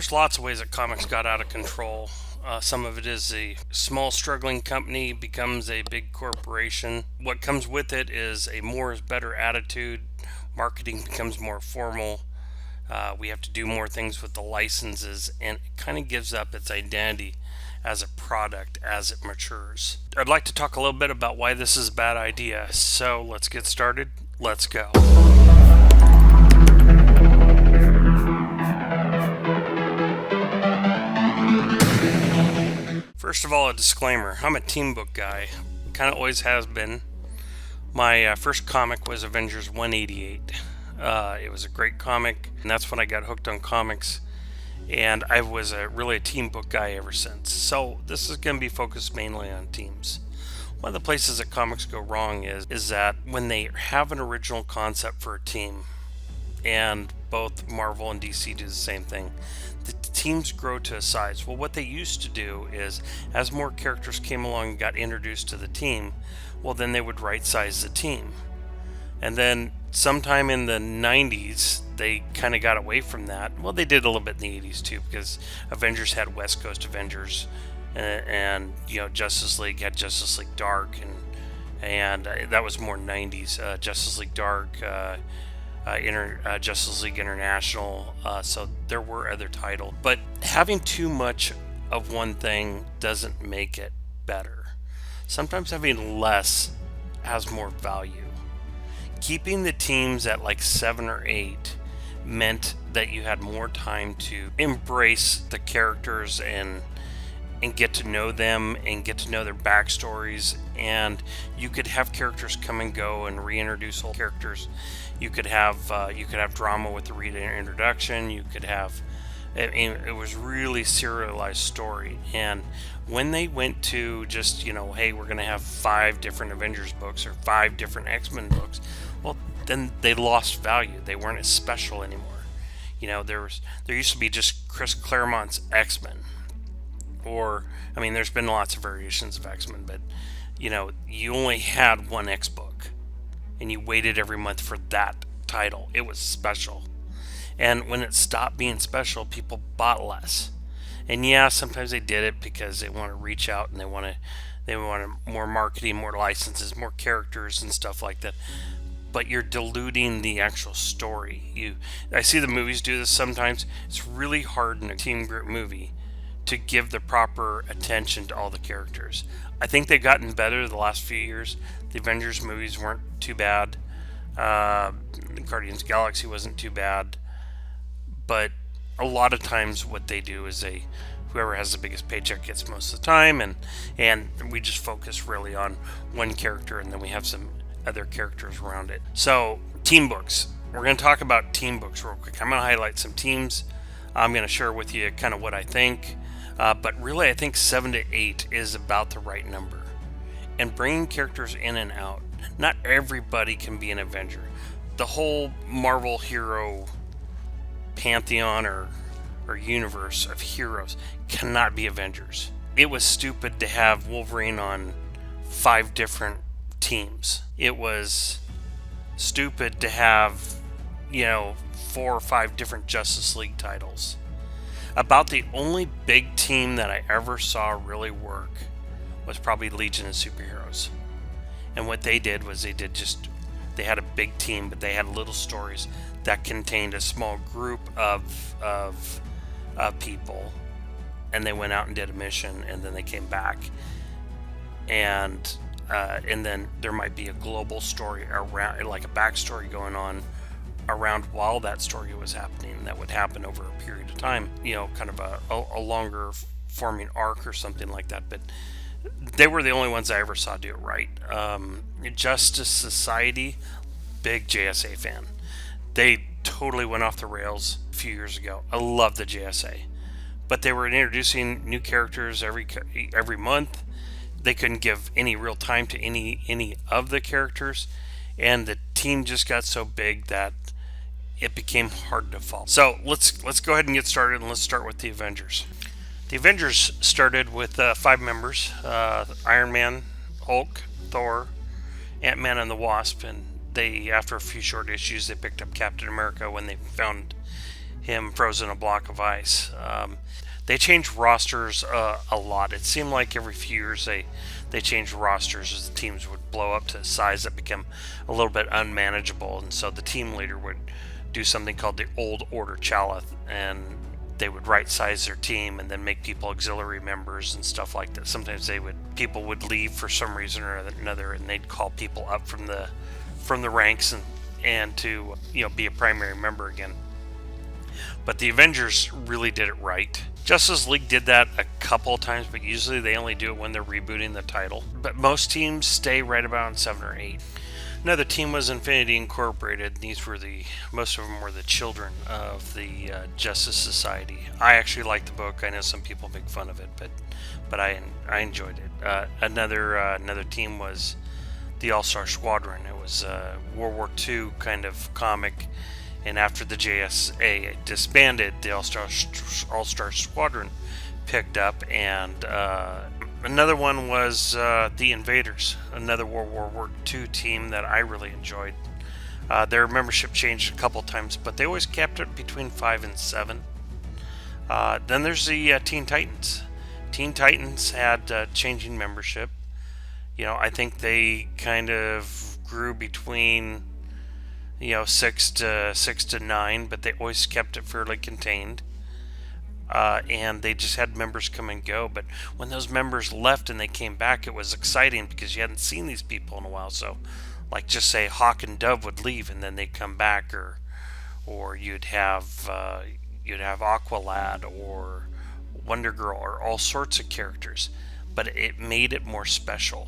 There's lots of ways that comics got out of control. Some of it is a small, struggling company becomes a big corporation. What comes with it is a more is better attitude. Marketing becomes more formal. We have to do more things with the licenses, and it kind of gives up its identity as a product as it matures. I'd like to talk a little bit about why this is a bad idea. So let's get started. Let's go. First of all, a disclaimer. I'm a team book guy. Kind of always has been. My first comic was Avengers 188. It was a great comic, and that's when I got hooked on comics. And I was really a team book guy ever since. So this is going to be focused mainly on teams. One of the places that comics go wrong is that when they have an original concept for a team, and both Marvel and DC do the same thing, the teams grow to a size. Well, what they used to do is, as more characters came along and got introduced to the team, well, then they would right size the team. And then sometime in the 90s, they kind of got away from that. Well, they did a little bit in the 80s too, because Avengers had West Coast Avengers, and Justice League had Justice League Dark, and that was more 90s. Justice League Dark, Justice League International. So there were other titles, but having too much of one thing doesn't make it better. Sometimes having less has more value. Keeping the teams at like 7 or 8 meant that you had more time to embrace the characters and get to know them and get to know their backstories, and you could have characters come and go and reintroduce old characters. You could have drama with the reintroduction. You could have it was really serialized story. And when they went to just hey, we're going to have 5 different Avengers books or 5 different X-Men books, well, then they lost value. They weren't as special anymore. There used to be just Chris Claremont's X-Men. Or, there's been lots of variations of X-Men, but, you only had one X book, and you waited every month for that title. It was special. And when it stopped being special, people bought less. And yeah, sometimes they did it because they want to reach out and they want more marketing, more licenses, more characters and stuff like that. But you're diluting the actual story. I see the movies do this sometimes. It's really hard in a team group movie to give the proper attention to all the characters. I think they've gotten better the last few years. The Avengers movies weren't too bad. Guardians of the Galaxy wasn't too bad. But a lot of times what they do is whoever has the biggest paycheck gets most of the time, and we just focus really on one character, and then we have some other characters around it. So, team books. We're going to talk about team books real quick. I'm going to highlight some teams. I'm going to share with you kind of what I think. But really, I think 7 to 8 is about the right number. And bringing characters in and out. Not everybody can be an Avenger. The whole Marvel hero pantheon or universe of heroes cannot be Avengers. It was stupid to have Wolverine on 5 different teams. It was stupid to have 4 or 5 different Justice League titles. About the only big team that I ever saw really work was probably Legion of Superheroes. And what they did was they had a big team, but they had little stories that contained a small group of people, and they went out and did a mission, and then they came back, and then there might be a global story around, like a backstory going on around while that story was happening. That would happen over a period of time, kind of a longer forming arc or something like that. But they were the only ones I ever saw do it right. Justice Society, big JSA fan. They totally went off the rails a few years ago. I love the JSA, but they were introducing new characters every month. They couldn't give any real time to any of the characters, and the team just got so big that it became hard to follow. So let's go ahead and get started, and let's start with the Avengers. The Avengers started with 5 members: Iron Man, Hulk, Thor, Ant-Man, and the Wasp. And they, after a few short issues, they picked up Captain America when they found him frozen a block of ice. They changed rosters a lot. It seemed like every few years they changed rosters as the teams would blow up to a size that became a little bit unmanageable, and so the team leader would do something called the Old Order Chalith, and they would right size their team and then make people auxiliary members and stuff like that. Sometimes people would leave for some reason or another, and they'd call people up from the ranks and to be a primary member again. But the Avengers really did it right. Justice League did that a couple of times, but usually they only do it when they're rebooting the title. But most teams stay right about on 7 or 8. Another team was Infinity Incorporated. These were most of them were the children of the Justice Society. I actually liked the book. I know some people make fun of it, but I enjoyed it. Another team was the All-Star Squadron. It was a World War II kind of comic, and after the JSA disbanded, the All-Star Squadron picked up, and another one was the Invaders, another World War II team that I really enjoyed. Their membership changed a couple times, but they always kept it between 5 and 7. Then there's the Teen Titans. Teen Titans had changing membership. I think they kind of grew between 6 to 9, but they always kept it fairly contained. And they just had members come and go. But when those members left and they came back, it was exciting because you hadn't seen these people in a while. So, like, just say Hawk and Dove would leave and then they'd come back, or you'd have Aqualad or Wonder Girl or all sorts of characters. But it made it more special.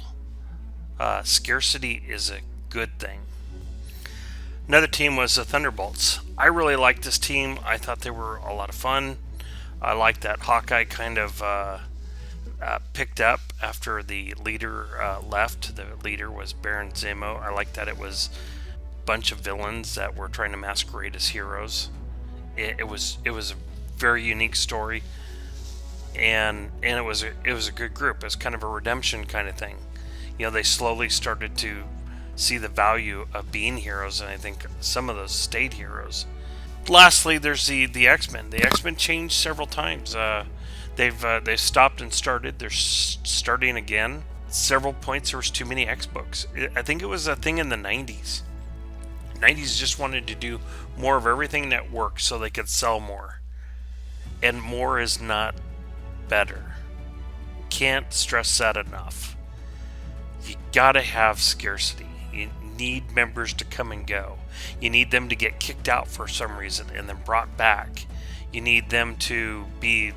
Scarcity is a good thing. Another team was the Thunderbolts. I really liked this team. I thought they were a lot of fun. I liked that Hawkeye kind of picked up after the leader left. The leader was Baron Zemo. I liked that it was a bunch of villains that were trying to masquerade as heroes. It was a very unique story, and it was a good group. It was kind of a redemption kind of thing. They slowly started to see the value of being heroes, and I think some of those stayed heroes. Lastly, there's the X-Men. The X-Men changed several times. They've stopped and started. They're starting again. Several points there was too many X books. I think it was a thing in the 90s. 90s just wanted to do more of everything that worked so they could sell more. And more is not better. Can't stress that enough. You gotta have scarcity. You need members to come and go. You need them to get kicked out for some reason and then brought back. You need them to be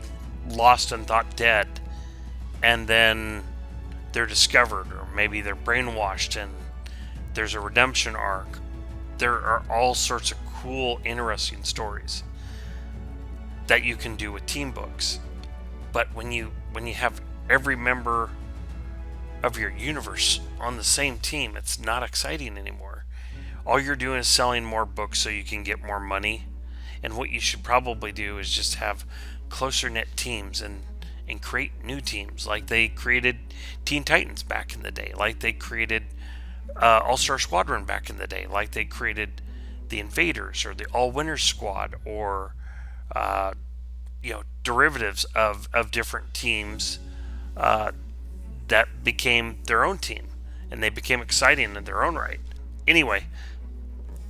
lost and thought dead, and then they're discovered, or maybe they're brainwashed and there's a redemption arc. There are all sorts of cool, interesting stories that you can do with team books. But when you have every member of your universe on the same team, it's not exciting anymore. All you're doing is selling more books so you can get more money. And what you should probably do is just have closer knit teams and create new teams, like they created Teen Titans back in the day, like they created All-Star Squadron back in the day, like they created the Invaders or the All-Winners Squad, or derivatives of different teams that became their own team, and they became exciting in their own right. Anyway,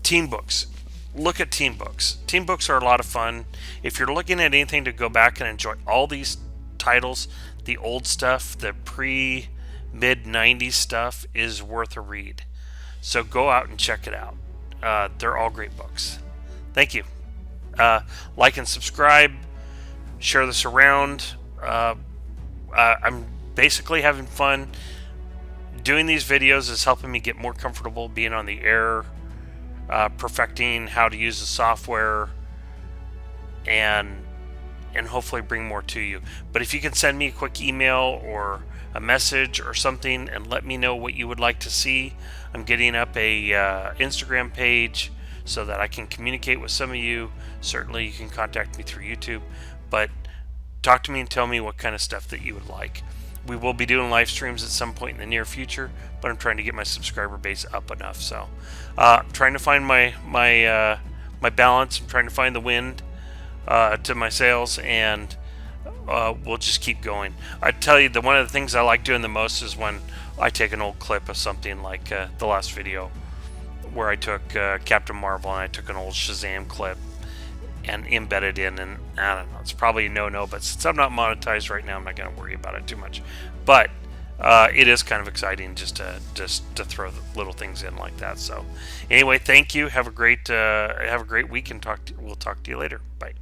team books. Look at team books. Team books are a lot of fun. If you're looking at anything to go back and enjoy all these titles, the old stuff, the mid-90s stuff is worth a read. So go out and check it out. They're all great books. Thank you. Like and subscribe. Share this around. I'm basically having fun. Doing these videos is helping me get more comfortable being on the air, perfecting how to use the software, and hopefully bring more to you. But if you can send me a quick email or a message or something and let me know what you would like to see. I'm getting up a Instagram page so that I can communicate with some of you. Certainly you can contact me through YouTube, but talk to me and tell me what kind of stuff that you would like. We will be doing live streams at some point in the near future, but I'm trying to get my subscriber base up enough. So I'm trying to find my balance. I'm trying to find the wind. to my sales, and we'll just keep going. I tell you, one of the things I like doing the most is when I take an old clip of something like the last video where I took Captain Marvel and I took an old Shazam clip and embedded in, and I don't know, it's probably a no, but since I'm not monetized right now, I'm not going to worry about it too much. But it is kind of exciting just to throw little things in like that. So anyway, thank you. Have a great week, and we'll talk to you later. Bye.